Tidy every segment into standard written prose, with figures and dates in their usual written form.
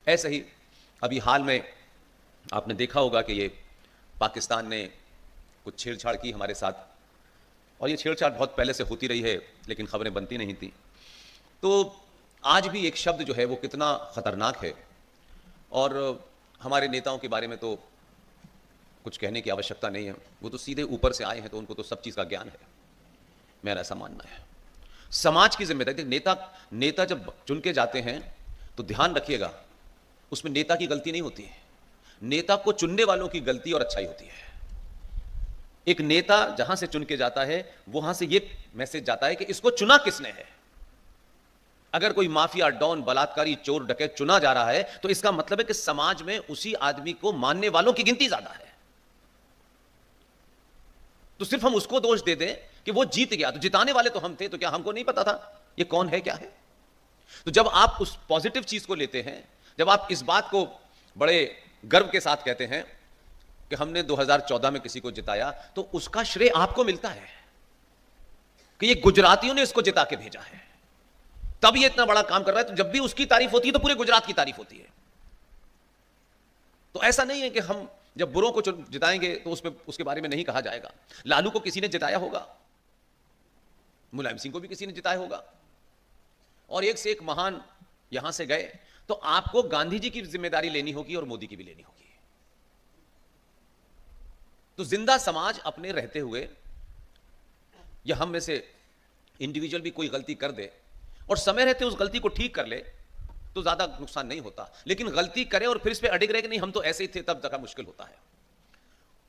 ऐसे ही अभी हाल में आपने देखा होगा कि ये पाकिस्तान ने कुछ छेड़छाड़ की हमारे साथ, और ये छेड़छाड़ बहुत पहले से होती रही है लेकिन खबरें बनती नहीं थी। तो आज भी एक शब्द जो है वो कितना खतरनाक है, और हमारे नेताओं के बारे में तो कुछ कहने की आवश्यकता नहीं है, वो तो सीधे ऊपर से आए हैं तो उनको तो सब चीज़ का ज्ञान है, मेरा ऐसा मानना है। समाज की जिम्मेदारी, नेता जब चुन के जाते हैं तो ध्यान रखिएगा उसमें नेता की गलती नहीं होती है, नेता को चुनने वालों की गलती और अच्छाई होती है। एक नेता जहां से चुन के जाता है वहां से यह मैसेज जाता है कि इसको चुना किसने है। अगर कोई माफिया, डॉन, बलात्कारी, चोर, डकैत चुना जा रहा है तो इसका मतलब है कि समाज में उसी आदमी को मानने वालों की गिनती ज्यादा है। तो सिर्फ हम उसको दोष दे दें कि वो जीत गया, तो जिताने वाले तो हम थे, तो क्या हमको नहीं पता था ये कौन है क्या है? तो जब आप उस पॉजिटिव चीज को लेते हैं, जब आप इस बात को बड़े गर्व के साथ कहते हैं कि हमने 2014 में किसी को जिताया, तो उसका श्रेय आपको मिलता है कि ये गुजरातियों ने इसको जिता के भेजा है, तब ये इतना बड़ा काम कर रहा है। तो जब भी उसकी तारीफ होती है तो पूरे गुजरात की तारीफ होती है। तो ऐसा नहीं है कि हम जब बुरों को जिताएंगे तो उसके बारे में नहीं कहा जाएगा। लालू को किसी ने जिताया होगा, मुलायम सिंह को भी किसी ने जिताया होगा, और एक से एक महान यहां से गए। तो आपको गांधी जी की जिम्मेदारी लेनी होगी और मोदी की भी लेनी होगी। तो जिंदा समाज अपने रहते हुए, या हम में से इंडिविजुअल भी कोई गलती कर दे और समय रहते उस गलती को ठीक कर ले तो ज्यादा नुकसान नहीं होता। लेकिन गलती करे और फिर इस पे अडिग रहे कि नहीं हम तो ऐसे ही थे, तब ज्यादा मुश्किल होता है।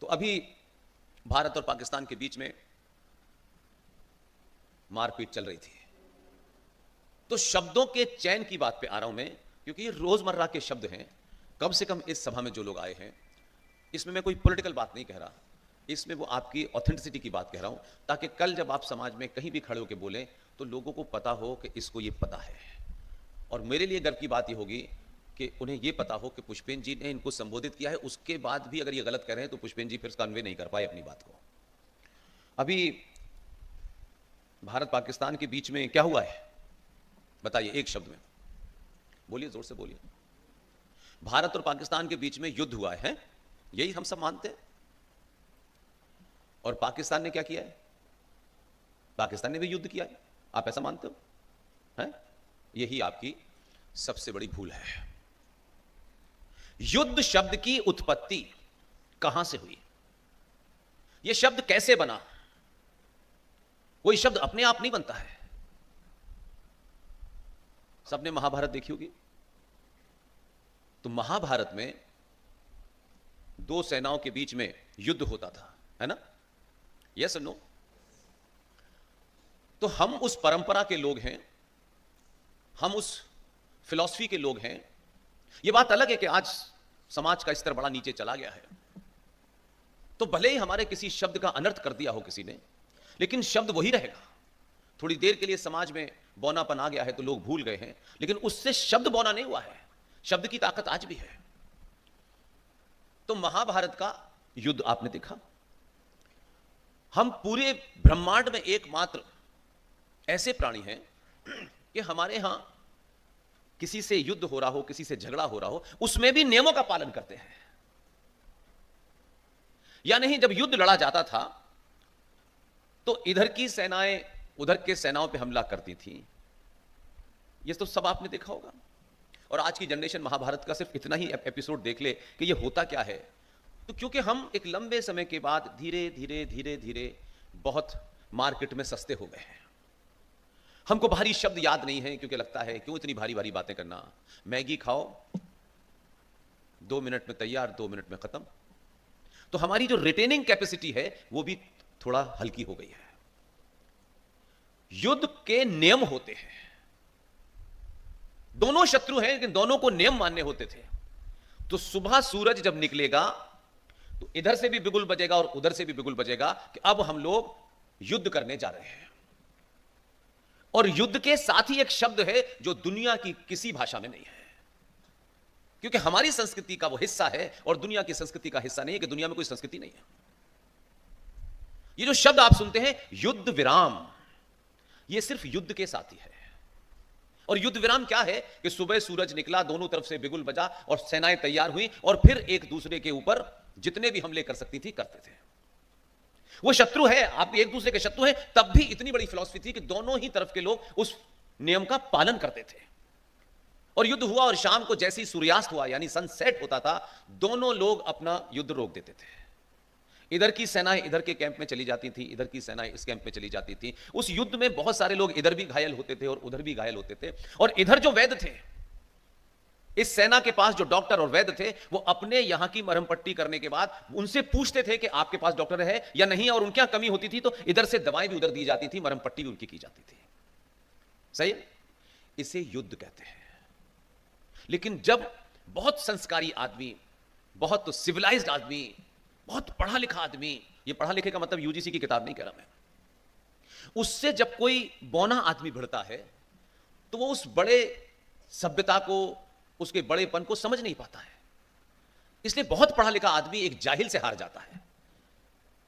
तो अभी भारत और पाकिस्तान के बीच में मारपीट चल रही थी। तो शब्दों के चयन की बात पे आ रहा हूं मैं, क्योंकि ये रोजमर्रा के शब्द हैं। कम से कम इस सभा में जो लोग आए हैं, इसमें मैं कोई पॉलिटिकल बात नहीं कह रहा, इसमें वो आपकी ऑथेंटिसिटी की बात कह रहा हूं, ताकि कल जब आप समाज में कहीं भी खड़े होकर बोलें तो लोगों को पता हो कि इसको ये पता है। और मेरे लिए गर्व की बात ये होगी कि उन्हें ये पता हो कि पुष्पेंद्र जी ने इनको संबोधित किया है, उसके बाद भी अगर ये गलत कर रहे हैं तो पुष्पेंद्र जी फिर कन्वे नहीं कर पाए अपनी बात को। अभी भारत पाकिस्तान के बीच में क्या हुआ है बताइए एक शब्द में, बोलिए, जोर से बोलिए। भारत और पाकिस्तान के बीच में युद्ध हुआ है, यही हम सब मानते हैं। और पाकिस्तान ने क्या किया है? पाकिस्तान ने भी युद्ध किया है, आप ऐसा मानते हो? हैं? यही आपकी सबसे बड़ी भूल है। युद्ध शब्द की उत्पत्ति कहां से हुई? यह शब्द कैसे बना? कोई शब्द अपने आप नहीं बनता है। सबने महाभारत देखी होगी, तो महाभारत में दो सेनाओं के बीच में युद्ध होता था, है ना? यस और नो? तो हम उस परंपरा के लोग हैं, हम उस फिलॉसफी के लोग हैं। यह बात अलग है कि आज समाज का स्तर बड़ा नीचे चला गया है, तो भले ही हमारे किसी शब्द का अनर्थ कर दिया हो किसी ने, लेकिन शब्द वही रहेगा। थोड़ी देर के लिए समाज में बौनापन आ गया है तो लोग भूल गए हैं, लेकिन उससे शब्द बौना नहीं हुआ है। शब्द की ताकत आज भी है। तो महाभारत का युद्ध आपने देखा। हम पूरे ब्रह्मांड में एकमात्र ऐसे प्राणी हैं कि हमारे यहां किसी से युद्ध हो रहा हो, किसी से झगड़ा हो रहा हो, उसमें भी नियमों का पालन करते हैं। या नहीं, जब युद्ध लड़ा जाता था तो इधर की सेनाएं उधर के सेनाओं पे हमला करती थी। ये तो सब आपने देखा होगा। और आज की जनरेशन महाभारत का सिर्फ इतना ही एपिसोड देख ले कि ये होता क्या है। तो क्योंकि हम एक लंबे समय के बाद धीरे धीरे धीरे धीरे बहुत मार्केट में सस्ते हो गए हैं। हमको भारी शब्द याद नहीं है, क्योंकि लगता है क्यों इतनी भारी भारी बातें करना। मैगी खाओ, 2 मिनट में तैयार, 2 मिनट में खत्म। तो हमारी जो रिटेनिंग कैपेसिटी है वो भी थोड़ा हल्की हो गई है। युद्ध के नियम होते हैं, दोनों शत्रु हैं लेकिन दोनों को नियम मानने होते थे। तो सुबह सूरज जब निकलेगा तो इधर से भी बिगुल बजेगा और उधर से भी बिगुल बजेगा कि अब हम लोग युद्ध करने जा रहे हैं। और युद्ध के साथ ही एक शब्द है जो दुनिया की किसी भाषा में नहीं है, क्योंकि हमारी संस्कृति का वो हिस्सा है और दुनिया की संस्कृति का हिस्सा नहीं है, कि दुनिया में कोई संस्कृति नहीं है। ये जो शब्द आप सुनते हैं युद्ध विराम, ये सिर्फ युद्ध के साथ ही है। और युद्ध विराम क्या है कि सुबह सूरज निकला, दोनों तरफ से बिगुल बजा और सेनाएं तैयार हुई और फिर एक दूसरे के ऊपर जितने भी हमले कर सकती थी करते थे। वो शत्रु है, आप एक दूसरे के शत्रु हैं, तब भी इतनी बड़ी फिलॉसफी थी कि दोनों ही तरफ के लोग उस नियम का पालन करते थे। और युद्ध हुआ और शाम को जैसे ही सूर्यास्त हुआ यानी सनसेट होता था, दोनों लोग अपना युद्ध रोक देते थे। इधर की सेनाएं इधर के कैंप में चली जाती थी, इधर की सेनाएं इस कैंप में चली जाती थी। उस युद्ध में बहुत सारे लोग इधर भी घायल होते थे और उधर भी घायल होते थे। और इधर जो वैद्य थे, इस सेना के पास जो डॉक्टर और वैद्य थे, वो अपने यहां की मरहम पट्टी करने के बाद उनसे पूछते थे कि आपके पास डॉक्टर है या नहीं, और उनके यहां कमी होती थी तो इधर से दवाएं भी उधर दी जाती थी, मरहम पट्टी भी उनकी की जाती थी। सही, इसे युद्ध कहते हैं। लेकिन जब बहुत संस्कारी आदमी, बहुत सिविलाइज्ड आदमी, बहुत पढ़ा लिखा आदमी, ये पढ़ा लिखे का मतलब यूजीसी की किताब नहीं कह रहा मैं, उससे जब कोई बौना आदमी भिड़ता है तो वो उस बड़े सभ्यता को, उसके बड़ेपन को समझ नहीं पाता है। इसलिए बहुत पढ़ा लिखा आदमी एक जाहिल से हार जाता है,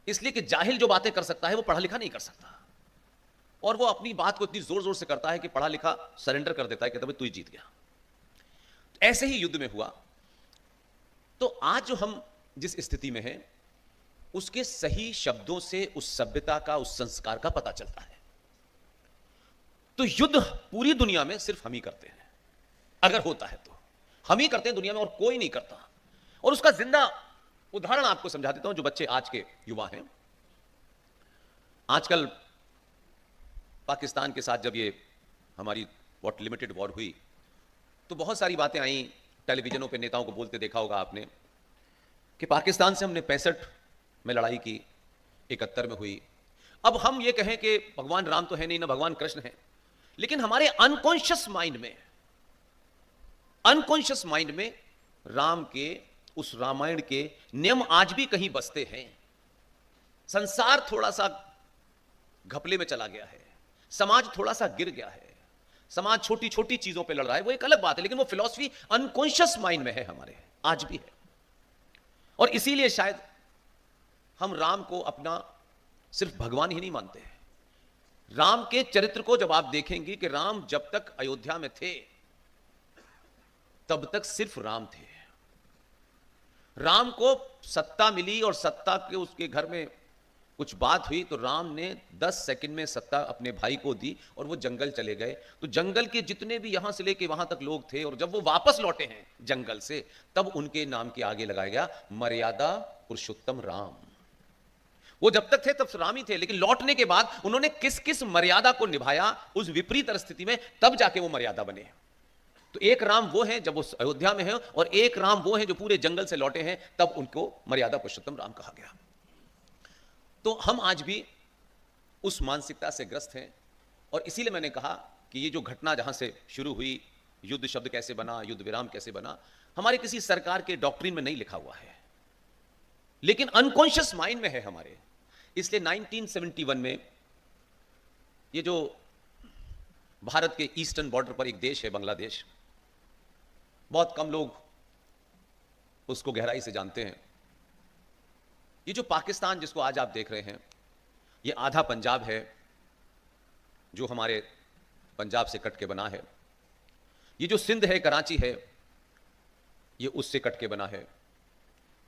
इसलिए कि जाहिल जो बातें कर सकता है वो पढ़ा लिखा नहीं कर सकता। और वो अपनी बात को इतनी जोर जोर से करता है कि पढ़ा लिखा सरेंडर कर देता है कि तभी तू ही जीत गया। ऐसे ही युद्ध में हुआ। तो आज जो हम जिस स्थिति में हैं, उसके सही शब्दों से उस सभ्यता का, उस संस्कार का पता चलता है। तो युद्ध पूरी दुनिया में सिर्फ हम ही करते हैं, अगर होता है तो हम ही करते हैं दुनिया में, और कोई नहीं करता। और उसका जिंदा उदाहरण आपको समझा देता हूं। जो बच्चे आज के युवा हैं, आजकल पाकिस्तान के साथ जब ये हमारी वॉट लिमिटेड वॉर हुई तो बहुत सारी बातें आई, टेलीविजनों पे नेताओं को बोलते देखा होगा आपने कि पाकिस्तान से हमने 65 में लड़ाई की, 71 में हुई। अब हम ये कहें कि भगवान राम तो है नहीं, ना भगवान कृष्ण है, लेकिन हमारे अनकॉन्शियस माइंड में राम के, उस रामायण के नियम आज भी कहीं बसते हैं। संसार थोड़ा सा घपले में चला गया है, समाज थोड़ा सा गिर गया है, समाज छोटी छोटी चीजों पे लड़ रहा है, वो एक अलग बात है, लेकिन वो फिलॉसफी अनकॉन्शियस माइंड में है हमारे, आज भी है। और इसीलिए शायद हम राम को अपना सिर्फ भगवान ही नहीं मानते हैं। राम के चरित्र को जब आप देखेंगे कि राम जब तक अयोध्या में थे तब तक सिर्फ राम थे। राम को सत्ता मिली और सत्ता के उसके घर में कुछ बात हुई तो राम ने 10 सेकंड में सत्ता अपने भाई को दी और वो जंगल चले गए। तो जंगल के जितने भी यहां से लेके वहां तक लोग थे, और जब वो वापस लौटे हैं जंगल से, तब उनके नाम के आगे लगाया गया मर्यादा पुरुषोत्तम राम। वो जब तक थे तब राम ही थे, लेकिन लौटने के बाद उन्होंने किस किस मर्यादा को निभाया उस विपरीत स्थिति में, तब जाके वो मर्यादा बने। तो एक राम वो हैं जब वो अयोध्या में है, और एक राम वो हैं जो पूरे जंगल से लौटे हैं, तब उनको मर्यादा पुरुषोत्तम राम कहा गया। तो हम आज भी उस मानसिकता से ग्रस्त हैं। और इसीलिए मैंने कहा कि ये जो घटना जहां से शुरू हुई, युद्ध शब्द कैसे बना, युद्ध विराम कैसे बना, हमारे किसी सरकार के डॉक्ट्रिन में नहीं लिखा हुआ है, लेकिन अनकॉन्शियस माइंड में है हमारे। इसलिए 1971 में ये जो भारत के ईस्टर्न बॉर्डर पर एक देश है बांग्लादेश, बहुत कम लोग उसको गहराई से जानते हैं। ये जो पाकिस्तान जिसको आज आप देख रहे हैं, ये आधा पंजाब है जो हमारे पंजाब से कट के बना है। ये जो सिंध है, कराची है, ये उससे कट के बना है।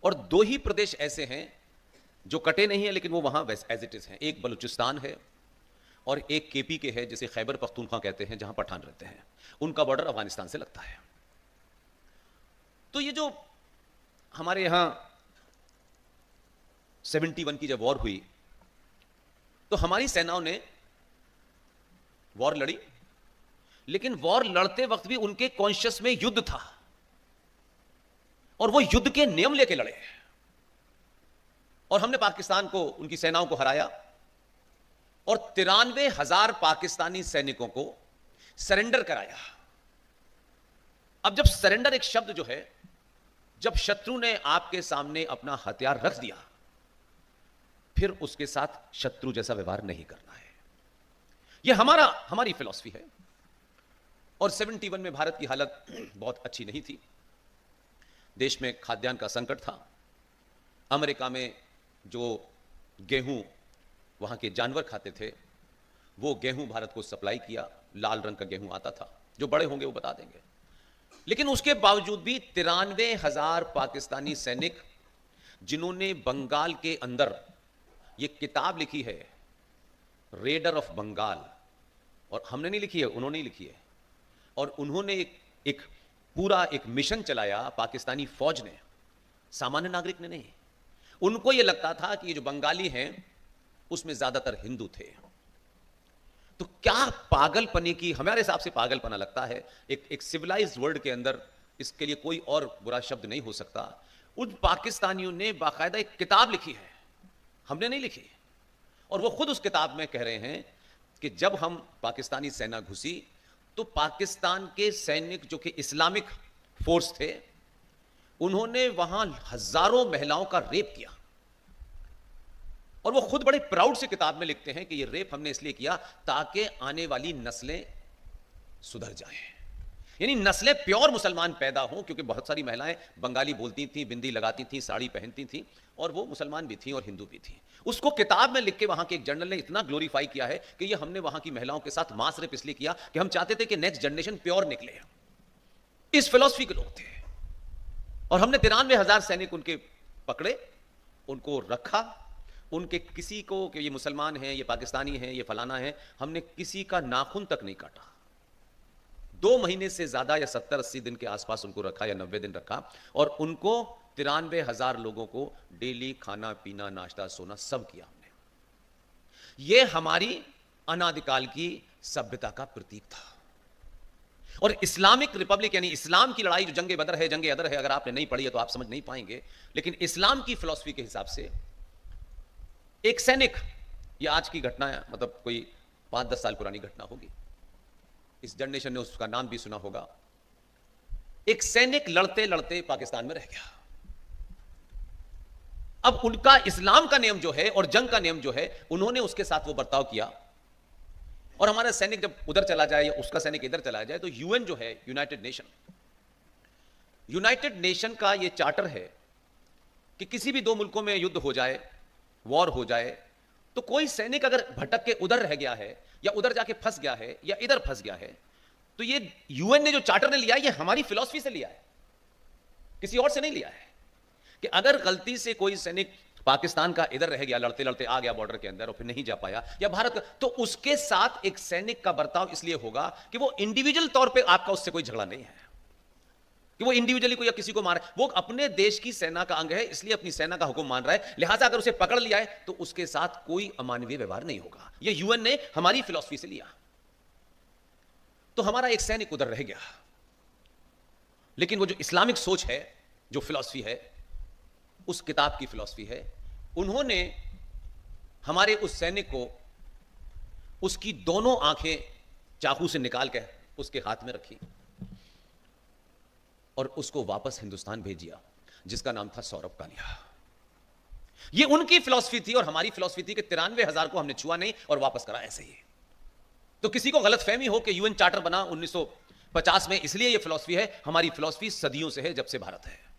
और 2 ही प्रदेश ऐसे हैं जो कटे नहीं है लेकिन वो वहां एज इट इज हैं। एक बलूचिस्तान है और एक केपी के है, जिसे खैबर पख्तूनख्वा कहते हैं, जहां पठान रहते हैं। उनका बॉर्डर अफगानिस्तान से लगता है। तो ये जो हमारे यहां 71 की जब वॉर हुई तो हमारी सेनाओं ने वॉर लड़ी, लेकिन वॉर लड़ते वक्त भी उनके कॉन्शियस में युद्ध था, और वो युद्ध के नियम लेके लड़े। और हमने पाकिस्तान को, उनकी सेनाओं को हराया, और 93,000 पाकिस्तानी सैनिकों को सरेंडर कराया। अब जब सरेंडर एक शब्द जो है, जब शत्रु ने आपके सामने अपना हथियार रख दिया, फिर उसके साथ शत्रु जैसा व्यवहार नहीं करना है। यह हमारी फिलॉसफी है। और 71 में भारत की हालत बहुत अच्छी नहीं थी। देश में खाद्यान्न का संकट था। अमेरिका में जो गेहूं वहां के जानवर खाते थे, वो गेहूं भारत को सप्लाई किया। लाल रंग का गेहूं आता था। जो बड़े होंगे वो बता देंगे। लेकिन उसके बावजूद भी 93,000 पाकिस्तानी सैनिक जिन्होंने बंगाल के अंदर ये किताब लिखी है, रेडर ऑफ बंगाल, और हमने नहीं लिखी है, उन्होंने ही लिखी है, और उन्होंने एक पूरा एक मिशन चलाया पाकिस्तानी फौज ने, सामान्य नागरिक ने नहीं। उनको यह लगता था कि ये जो बंगाली हैं उसमें ज्यादातर हिंदू थे। तो क्या पागलपने की, हमारे हिसाब से पागलपना लगता है, एक सिविलाइज्ड वर्ल्ड के अंदर इसके लिए कोई और बुरा शब्द नहीं हो सकता। उन पाकिस्तानियों ने बाकायदा एक किताब लिखी है, हमने नहीं लिखी, और वो खुद उस किताब में कह रहे हैं कि जब हम पाकिस्तानी सेना घुसी तो पाकिस्तान के सैनिक जो कि इस्लामिक फोर्स थे, उन्होंने वहां हजारों महिलाओं का रेप किया। और वो खुद बड़े प्राउड से किताब में लिखते हैं कि ये रेप हमने इसलिए किया ताकि आने वाली नस्लें सुधर जाएं, यानी नस्लें प्योर मुसलमान पैदा हों, क्योंकि बहुत सारी महिलाएं बंगाली बोलती थीं, बिंदी लगाती थीं, साड़ी पहनती थीं, और वो मुसलमान भी थीं और हिंदू भी थीं। उसको किताब में लिख के वहां के एक जर्नल ने इतना ग्लोरीफाई किया है कि ये हमने वहां की महिलाओं के साथ मास रेप इसलिए किया कि हम चाहते थे कि नेक्स्ट जनरेशन प्योर निकले। इस फिलॉसफी के लोग थे, और हमने 93,000 सैनिक उनके पकड़े, उनको रखा, उनके किसी को कि ये मुसलमान हैं, ये पाकिस्तानी हैं, ये फलाना है, हमने किसी का नाखून तक नहीं काटा। 2 महीने से ज्यादा या 70-80 दिन के आसपास उनको रखा, या 90 दिन रखा, और उनको 93,000 लोगों को डेली खाना पीना नाश्ता सोना सब किया हमने। यह हमारी अनादिकाल की सभ्यता का प्रतीक था। और इस्लामिक रिपब्लिक यानी इस्लाम की लड़ाई, जो जंगे बदर है, जंगे अदर है, अगर आपने नहीं पढ़ी है तो आप समझ नहीं पाएंगे, लेकिन इस्लाम की फिलॉसफी के हिसाब से एक सैनिक, ये आज की घटना है, मतलब कोई 5-10 साल पुरानी घटना होगी, इस जनरेशन ने उसका नाम भी सुना होगा। एक सैनिक लड़ते लड़ते पाकिस्तान में रह गया। अब उनका इस्लाम का नियम जो है और जंग का नियम जो है, उन्होंने उसके साथ वो बर्ताव किया। और हमारा सैनिक जब उधर चला जाए या उसका सैनिक इधर चला जाए, तो यूएन जो है, यूनाइटेड नेशन का ये चार्टर है कि किसी भी 2 मुल्कों में युद्ध हो जाए, वॉर हो जाए, तो कोई सैनिक अगर भटक के उधर रह गया है या उधर जाके फंस गया है या इधर फंस गया है, तो ये यूएन ने जो चार्टर ने लिया है, ये हमारी फिलॉसफी से लिया है, किसी और से नहीं लिया है। कि अगर गलती से कोई सैनिक पाकिस्तान का इधर रह गया, लड़ते लड़ते आ गया बॉर्डर के अंदर और फिर नहीं जा पाया, या भारत का, तो उसके साथ एक सैनिक का बर्ताव इसलिए होगा कि वो इंडिविजुअल तौर पे आपका उससे कोई झगड़ा नहीं है, कि वो इंडिविजुअली को या किसी को मारे, वो अपने देश की सेना का अंग है, इसलिए अपनी सेना का हुक्म मान रहा है, लिहाजा अगर उसे पकड़ लिया है तो उसके साथ कोई अमानवीय व्यवहार नहीं होगा। ये यूएन ने हमारी फिलॉसफी से लिया। तो हमारा एक सैनिक उधर रह गया, लेकिन वो जो इस्लामिक सोच है, जो फिलॉसफी है, उस किताब की फिलॉसफी है, उन्होंने हमारे उस सैनिक को उसकी दोनों आंखें चाकू से निकाल के उसके हाथ में रखी और उसको वापस हिंदुस्तान भेज दिया, जिसका नाम था सौरभ कालिया। ये उनकी फिलॉसफी थी और हमारी फिलॉसफी थी कि 93,000 को हमने छुआ नहीं और वापस करा ऐसे ही। तो किसी को गलतफहमी हो कि यूएन चार्टर बना 1950 में, इसलिए यह फिलॉसफी है, हमारी फिलॉसफी सदियों से है, जब से भारत है।